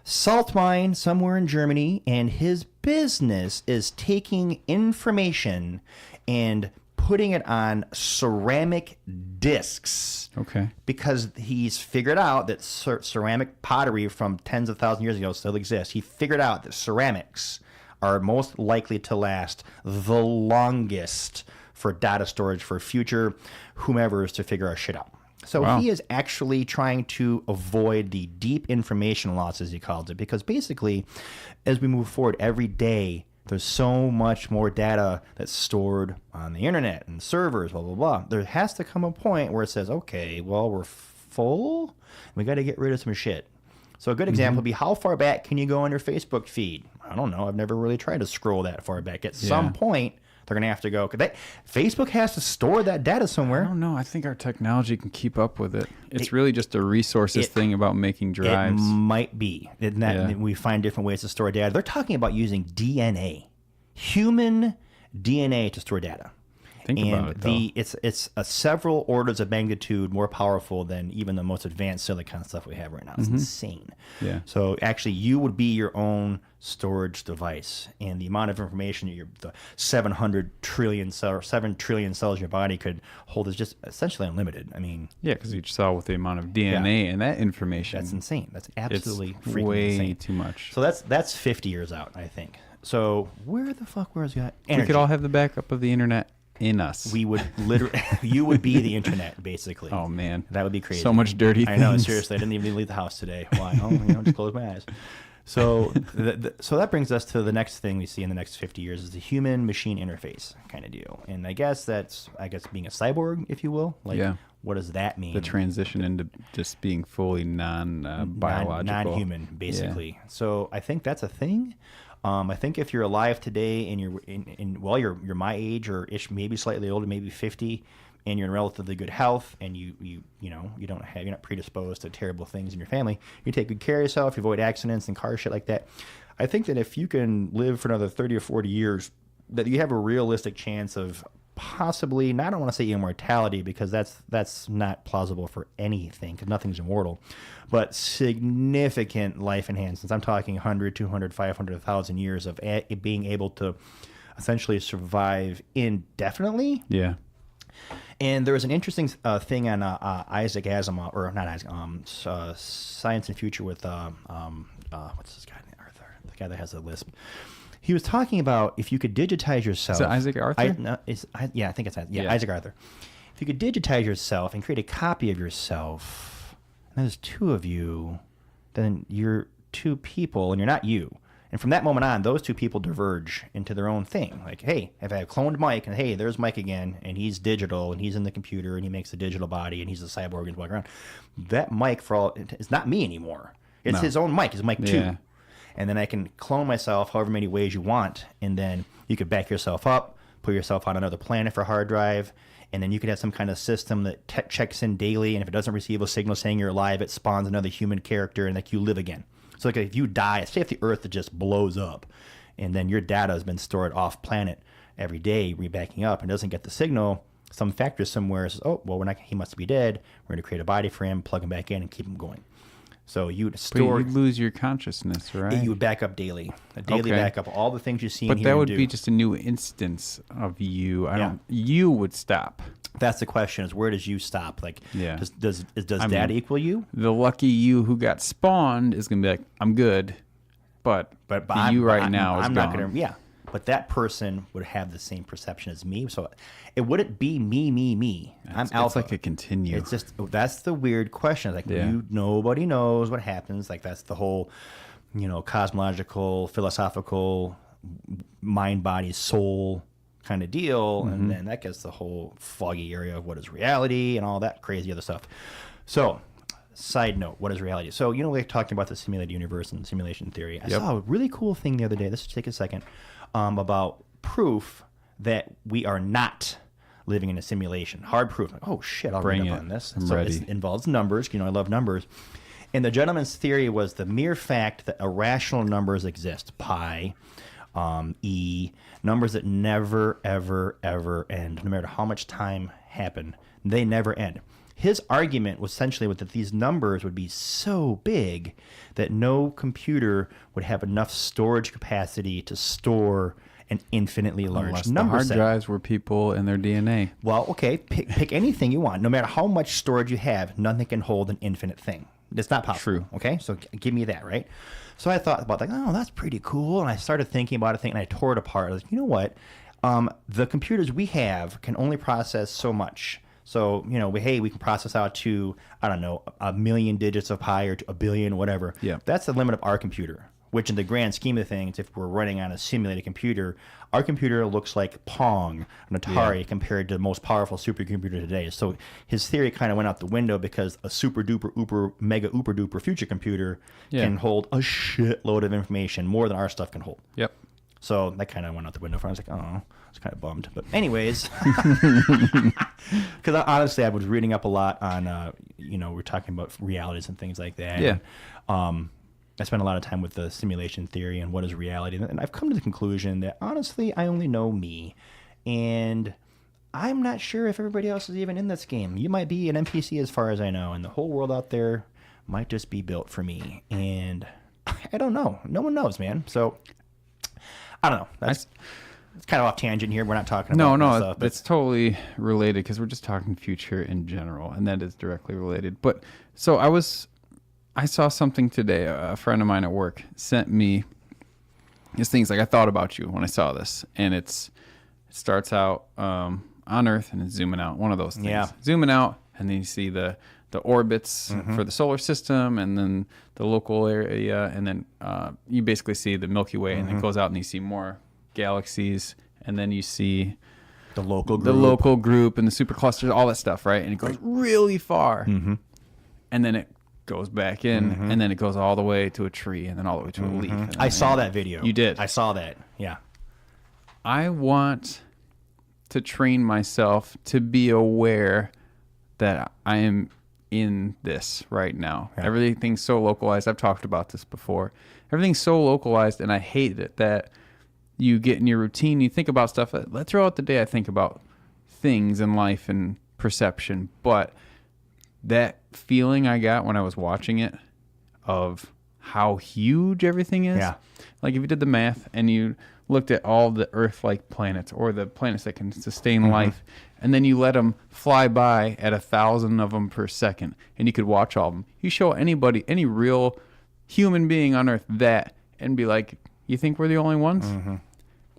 salt mine somewhere in Germany, and his business is taking information and putting it on ceramic discs. Okay. Because he's figured out that ceramic pottery from tens of thousands of years ago still exists. He figured out that ceramics are most likely to last the longest for data storage for future whomevers to figure our shit out. So he is actually trying to avoid the deep information loss, as he calls it, because basically, as we move forward every day, there's so much more data that's stored on the internet and servers, blah, blah, blah. There has to come a point where it says, okay, well, we're full. We got to get rid of some shit. So a good example would be, how far back can you go on your Facebook feed? I don't know. I've never really tried to scroll that far back. At some point, they're going to have to go. Facebook has to store that data somewhere. I don't know. I think our technology can keep up with it. It's really just a resources thing about making drives. It might be. We find different ways to store data. They're talking about using DNA, human DNA, to store data. Think about it, though. It's several orders of magnitude more powerful than even the most advanced silicon stuff we have right now. It's insane. Yeah. So actually, you would be your own storage device, and the amount of information the 700 trillion cells, 7 trillion cells in your body could hold is just essentially unlimited. I mean, yeah, because each cell with the amount of DNA and that information, that's insane. That's absolutely it's freaking way insane. Too much. So that's 50 years out, I think. So where's that energy? We could all have the backup of the internet in us. We would literally, you would be the internet, basically. Oh man, that would be crazy. So much dirty things. I know, seriously. I didn't even leave the house today. Why? Just close my eyes. So, so that brings us to the next thing we see in the next 50 years is the human-machine interface kind of deal. And I guess that's being a cyborg, if you will. What does that mean? The transition into just being fully non-biological, non-human, basically. Yeah. So I think that's a thing. I think if you're alive today and you're my age or ish, maybe slightly older, maybe 50, and you're in relatively good health, and you're not predisposed to terrible things in your family, you take good care of yourself, you avoid accidents and car shit like that. I think that if you can live for another 30 or 40 years, that you have a realistic chance of possibly, and I don't want to say immortality because that's not plausible for anything because nothing's immortal, but significant life enhancements. I'm talking 100, 200, 500, 1,000 years of being able to essentially survive indefinitely. Yeah. And there was an interesting thing on Isaac Asimov, or not Isaac, Science and Future with what's this guy, Arthur, the guy that has a lisp. He was talking about if you could digitize yourself. Is it Isaac Arthur? I think it's Isaac Arthur. If you could digitize yourself and create a copy of yourself, and there's two of you, then you're two people, and you're not you. And from that moment on, those two people diverge into their own thing. Like, hey, if I have cloned Mike, and hey, there's Mike again, and he's digital, and he's in the computer, and he makes a digital body, and he's a cyborg and walking around. That Mike, is not me anymore. It's his own Mike. It's Mike 2. And then I can clone myself however many ways you want, and then you could back yourself up, put yourself on another planet for hard drive, and then you could have some kind of system that checks in daily, and if it doesn't receive a signal saying you're alive, it spawns another human character, and like you live again. So like if you die, say if the Earth just blows up, and then your data has been stored off planet every day, rebacking up, and doesn't get the signal, some factor somewhere says, oh, well, he must be dead. We're going to create a body for him, plug him back in, and keep him going. So you would But store. you lose your consciousness, right? You would back up daily. A daily Okay. backup, all the things you see But and that hear would and be do. just a new instance of you. Yeah. You would stop. That's the question: is where does you stop? Like, Yeah. does that equal you? The lucky you who got spawned is gonna be like, I'm good, but you right now is I'm gone. not gonna. Yeah, but that person would have the same perception as me. So it wouldn't be me. I'm It's alpha. like a continue. It's just that's the weird question. Like nobody knows what happens. Like that's the whole, cosmological, philosophical, mind, body, soul kind of deal, and then that gets the whole foggy area of what is reality and all that crazy other stuff. So, side note, what is reality? So we're talking about the simulated universe and simulation theory. I saw a really cool thing the other day. Let's take a second about proof that we are not living in a simulation. Hard proof. Like, oh shit, I'll read up on this. I'm so ready. it involves numbers. I love numbers. And the gentleman's theory was the mere fact that irrational numbers exist. Pi, E, numbers that never, ever, ever end. No matter how much time happen, they never end. His argument was essentially that these numbers would be so big that no computer would have enough storage capacity to store an infinitely large Unless number the hard set. drives were people and their DNA. Well, okay, pick anything you want. No matter how much storage you have, nothing can hold an infinite thing. It's not possible. True. Okay, so give me that, right? So I thought about oh, that's pretty cool, and I started thinking about it, and I tore it apart. I was like, you know what? The computers we have can only process so much. So we can process out to a million digits of pi or to a billion, whatever. Yeah. That's the limit of our computer. Which, in the grand scheme of things, if we're running on a simulated computer, our computer looks like Pong, an Atari, compared to the most powerful supercomputer today. So his theory kind of went out the window because a super duper, uber, mega, uber duper future computer can hold a shitload of information, more than our stuff can hold. Yep. So that kind of went out the window for me. I was like, oh, I was kind of bummed. But anyways, because honestly, I was reading up a lot on, we're talking about realities and things like that. Yeah. And, I spent a lot of time with the simulation theory and what is reality. And I've come to the conclusion that, honestly, I only know me. And I'm not sure if everybody else is even in this game. You might be an NPC as far as I know. And the whole world out there might just be built for me. And I don't know. No one knows, man. So, I don't know. That's it's kind of off tangent here. We're not talking about No, stuff, but it's totally related because we're just talking future in general, and that is directly related. But so I saw something today. A friend of mine at work sent me these things. Like, I thought about you when I saw this, and it starts out on Earth and it's zooming out. One of those things. Yeah. Zooming out, and then you see the orbits for the solar system, and then the local area, and then you basically see the Milky Way, and it goes out, and you see more galaxies, and then you see the local group and the superclusters, all that stuff, right? And it goes really far, and then it goes back in, and then it goes all the way to a tree, and then all the way to a leaf. And I saw that video. You did? I saw that. Yeah. I want to train myself to be aware that I am in this right now. Yeah. Everything's so localized. I've talked about this before. Everything's so localized, and I hate it that you get in your routine, you think about stuff. Throughout the day, I think about things in life and perception, but that feeling I got when I was watching it of how huge everything is. Yeah. Like, if you did the math and you looked at all the Earth-like planets or the planets that can sustain life, and then you let them fly by at 1,000 of them per second, and you could watch all of them. You show anybody, any real human being on Earth that, and be like, you think we're the only ones?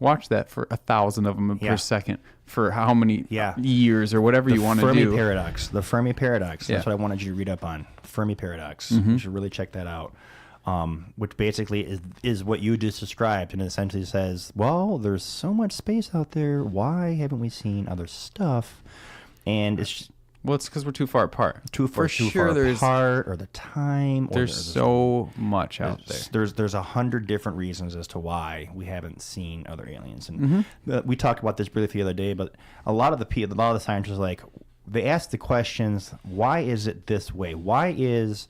Watch that for 1,000 of them per second for how many years or whatever you want to do. Fermi Paradox. The Fermi Paradox. That's what I wanted you to read up on. Fermi Paradox. You should really check that out. Which basically is what you just described, and it essentially says, well, there's so much space out there. Why haven't we seen other stuff? And it's just, well, it's because we're too far apart. too far apart, or the time. Or There's so much out there. There's 100 different reasons as to why we haven't seen other aliens, and we talked about this briefly the other day. But a lot of the scientists, like, they ask the questions: why is it this way? Why is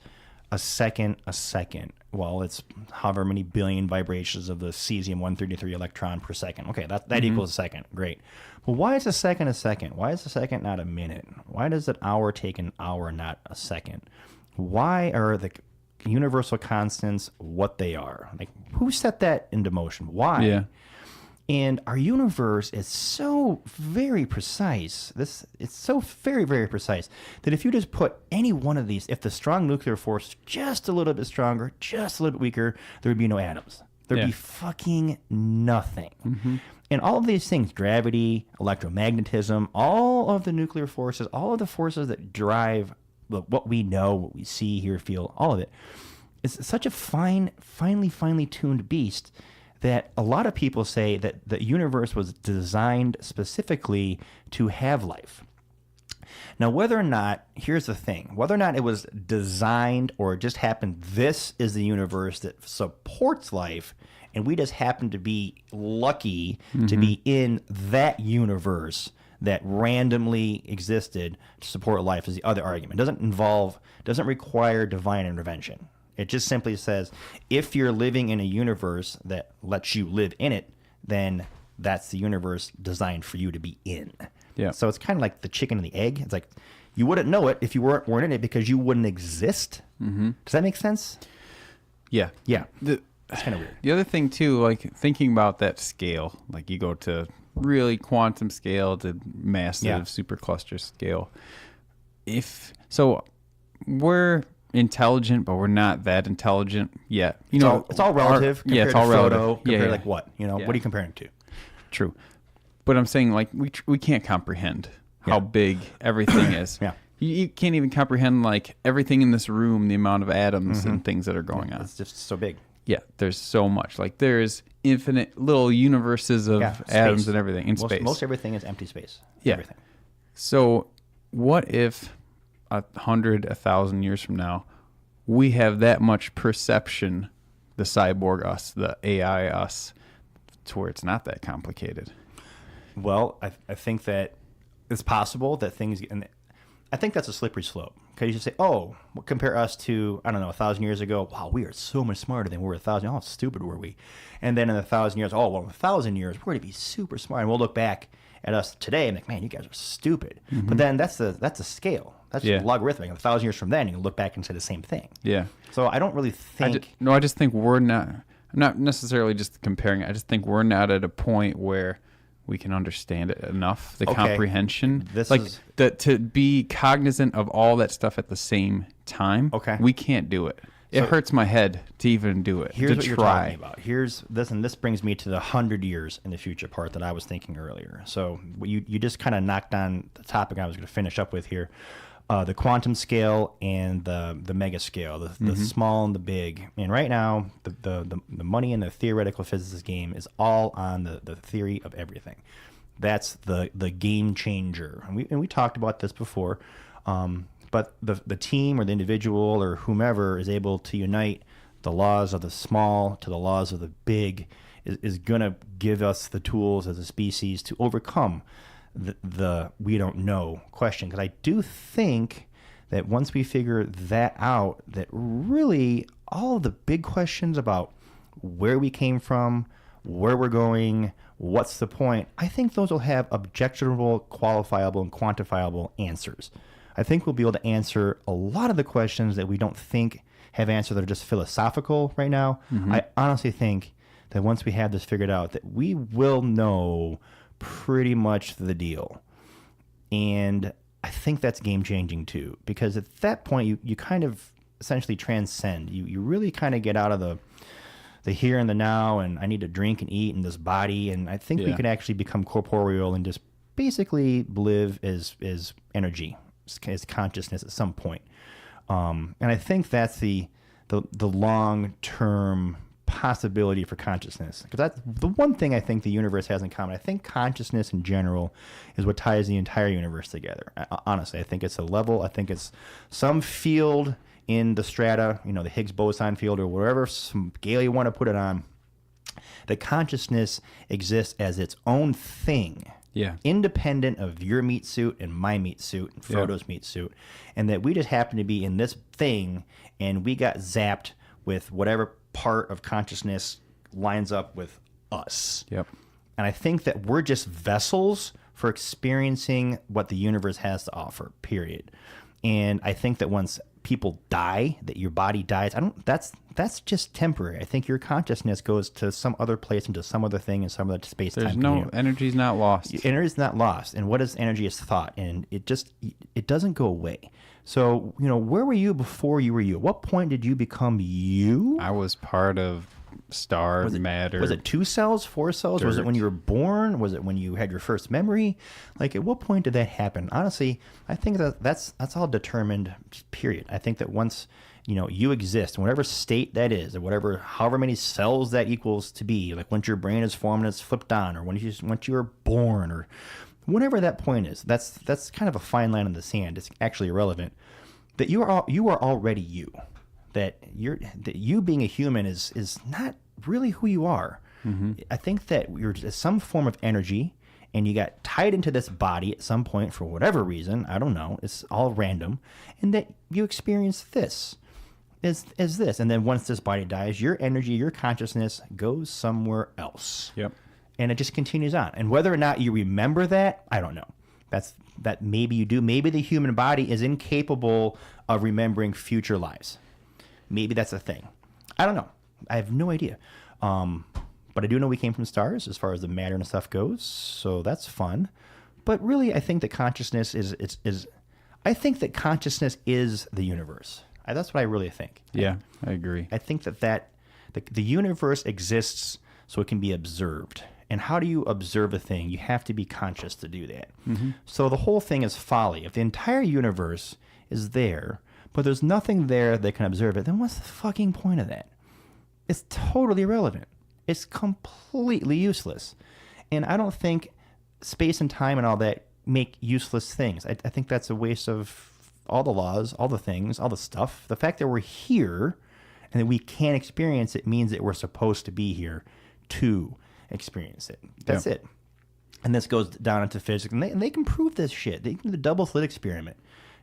a second a second? Well, it's however many billion vibrations of the cesium-133 electron per second. Okay, that equals a second. Great. Well, why is a second a second? Why is a second not a minute? Why does an hour take an hour, not a second? Why are universal constants what they are. Like, who set that into motion? Why? Yeah. And our universe is so very precise. It's so very, very precise that if you just put any one of these, if the strong nuclear force just a little bit stronger, just a little bit weaker, there would be no atoms. There'd be fucking nothing. Mm-hmm. And all of these things, gravity, electromagnetism, all of the nuclear forces, all of the forces that drive what we know, what we see, hear, feel, all of it, is such a finely tuned beast that a lot of people say that the universe was designed specifically to have life. Now, whether or not, here's the thing, whether or not it was designed or it just happened, this is the universe that supports life, and we just happen to be lucky to be in that universe that randomly existed to support life is the other argument. Doesn't require divine intervention. It just simply says, if you're living in a universe that lets you live in it, then that's the universe designed for you to be in. Yeah. So it's kind of like the chicken and the egg. It's like you wouldn't know it if you weren't in it because you wouldn't exist. Mm-hmm. Does that make sense? Yeah. Yeah. It's kind of weird. The other thing too, like thinking about that scale, like you go to really quantum scale to massive supercluster scale. We're intelligent, but we're not that intelligent yet. It's all relative. It's all relative. Compared like what? What are you comparing it to? True. But I'm saying like we can't comprehend how big everything is. Yeah. You can't even comprehend like everything in this room, the amount of atoms and things that are going on. It's just so big. Yeah, there's so much. Like there's infinite little universes of atoms and everything in space. Most everything is empty space. Yeah. Everything. So what if 100, 1,000 years from now, we have that much perception, the cyborg us, the AI us, to where it's not that complicated? Well, I think that it's possible that things, and I think that's a slippery slope. Because you just say, compare us to, 1,000 years ago. Wow, we are so much smarter than we were 1,000. How stupid were we? And then in 1,000 years, in 1,000 years, we're going to be super smart. And we'll look back at us today and like, man, you guys are stupid. Mm-hmm. But then that's a scale. That's logarithmic. 1,000 years from then, you can look back and say the same thing. Yeah. So I don't really think. I just think we're not. I'm not necessarily just comparing it. I just think we're not at a point where we can understand it enough. The comprehension, to be cognizant of all that stuff at the same time. Okay. We can't do it. It hurts my head to even do it. Here's what you're talking about. Here's this, and this brings me to the 100 years in the future part that I was thinking earlier. So you just kind of knocked on the topic I was going to finish up with here. The quantum scale and the mega scale, the small and the big. And right now, the money in the theoretical physics game is all on the theory of everything. That's the game changer. And we talked about this before. But the team or the individual or whomever is able to unite the laws of the small to the laws of the big is going to give us the tools as a species to overcome the we don't know question. Because I do think that once we figure that out, that really all of the big questions about where we came from, where we're going, what's the point, I think those will have objectionable, qualifiable, and quantifiable answers. I think we'll be able to answer a lot of the questions that we don't think have answers that are just philosophical right now. Mm-hmm. I honestly think that once we have this figured out, that we will know pretty much the deal. And I think that's game-changing too, because at that point, you kind of essentially transcend. You really kind of get out of the here and the now, and I need to drink and eat in this body, and I think we can actually become corporeal and just basically live as energy, as consciousness at some point. And I think that's the long-term possibility for consciousness, because that's the one thing I think the universe has in common. I think consciousness in general is what ties the entire universe together. Honestly, I think it's a level. I think it's some field in the strata, the Higgs boson field or wherever scale you want to put it on, that consciousness exists as its own thing. Yeah. Independent of your meat suit and my meat suit and Frodo's meat suit. And that we just happen to be in this thing and we got zapped with whatever part of consciousness lines up with us. Yep. And I think that we're just vessels for experiencing what the universe has to offer, period. And I think that once people die, that your body dies. That's just temporary. I think your consciousness goes to some other place, into some other thing, in some other space. There's no energy's not lost. Energy's not lost. And what is energy? Is thought, and it doesn't go away. So, where were you before you were you? At what point did you become you? I was part of star matter. Was it 2 cells, 4 cells? Dirt. Was it when you were born? Was it when you had your first memory? Like, at what point did that happen? Honestly, I think that's all determined, period. I think that once, you exist, in whatever state that is, or however many cells that equals to be, like once your brain is formed and it's flipped on, or once you were born, or whatever that point is, that's kind of a fine line in the sand. It's actually irrelevant. That you are already you. That you being a human is not really who you are. Mm-hmm. I think that you're some form of energy, and you got tied into this body at some point for whatever reason. I don't know. It's all random, and that you experience this as this, and then once this body dies, your energy, your consciousness goes somewhere else. Yep. And it just continues on. And whether or not you remember that, I don't know. That maybe you do. Maybe the human body is incapable of remembering future lives. Maybe that's a thing. I don't know. I have no idea. But I do know we came from stars as far as the matter and stuff goes. So that's fun. But really, I think that consciousness I think that consciousness is the universe. That's what I really think. Yeah, I agree. I think that the universe exists so it can be observed. And how do you observe a thing? You have to be conscious to do that. Mm-hmm. So the whole thing is folly. If the entire universe is there, but there's nothing there that can observe it, then what's the fucking point of that? It's totally irrelevant. It's completely useless. And I don't think space and time and all that make useless things. I think that's a waste of all the laws, all the things, all the stuff. The fact that we're here and that we can't experience it means that we're supposed to be here to experience it. That's it. And this goes down into physics. And they can prove this shit. They can do the double slit experiment.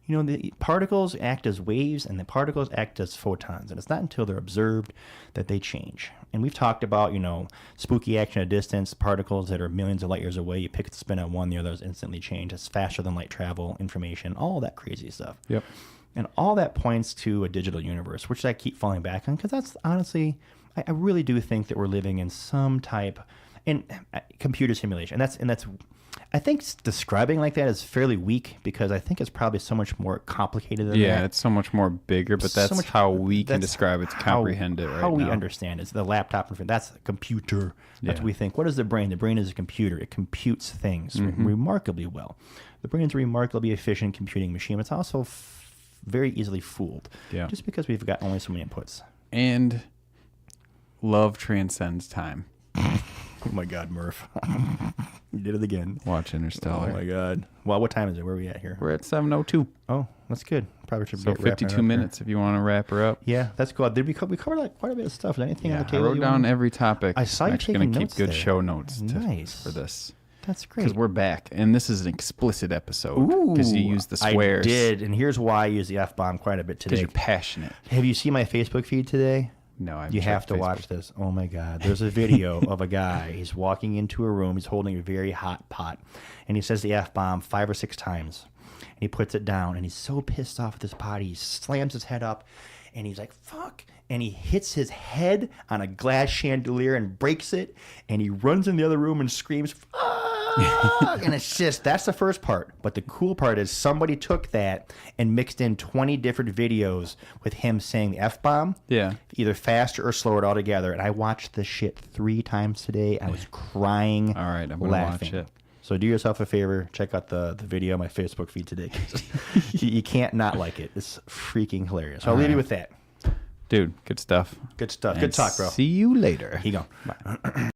The particles act as waves and the particles act as photons. And it's not until they're observed that they change. And we've talked about, spooky action at distance, particles that are millions of light years away. You pick the spin on one, the others instantly change. It's faster than light travel, information, all that crazy stuff. Yep. And all that points to a digital universe, which I keep falling back on because that's honestly, I really do think that we're living in some type in computer simulation. And that's I think describing like that is fairly weak because I think it's probably so much more complicated than that. Yeah, it's so much more bigger, but that's how we can describe it, to comprehend it right now. How we understand it. It's the laptop, that's a computer. That's what we think. What is the brain? The brain is a computer. It computes things remarkably well. The brain is a remarkably efficient computing machine. It's also very easily fooled just because we've got only so many inputs. And love transcends time. Oh my God, Murph. You did it again. Watch Interstellar. Oh my God. Well, what time is it? Where are we at here? We're at 7:02. Oh, that's good. Probably should So 52 minutes if you want to wrap her up. Yeah, that's cool. We covered quite a bit of stuff. Is there anything on the table? I wrote down every topic. I saw you taking going to notes keep good there. show notes Nice. for this. That's great. Because we're back, and this is an explicit episode because you use the swears. I did, and here's why I use the F-bomb quite a bit today. Because you're passionate. Have you seen my Facebook feed today? No, you have to watch this. Oh my God. There's a video of a guy. He's walking into a room. He's holding a very hot pot. And he says the F-bomb 5 or 6 times. And he puts it down. And he's so pissed off at this pot. He slams his head up. And he's like, fuck. And he hits his head on a glass chandelier and breaks it. And he runs in the other room and screams, fuck. And it's just, that's the first part. But the cool part is somebody took that and mixed in 20 different videos with him saying the F-bomb. Yeah. Either faster or slower all together. And I watched this shit 3 times today. I was crying. All right, I'm going to watch it. So do yourself a favor. Check out the video on my Facebook feed today. You can't not like it. It's freaking hilarious. So I'll leave you with that. Dude, good stuff. Good stuff. Good talk, bro. See you later. Here you go. Bye.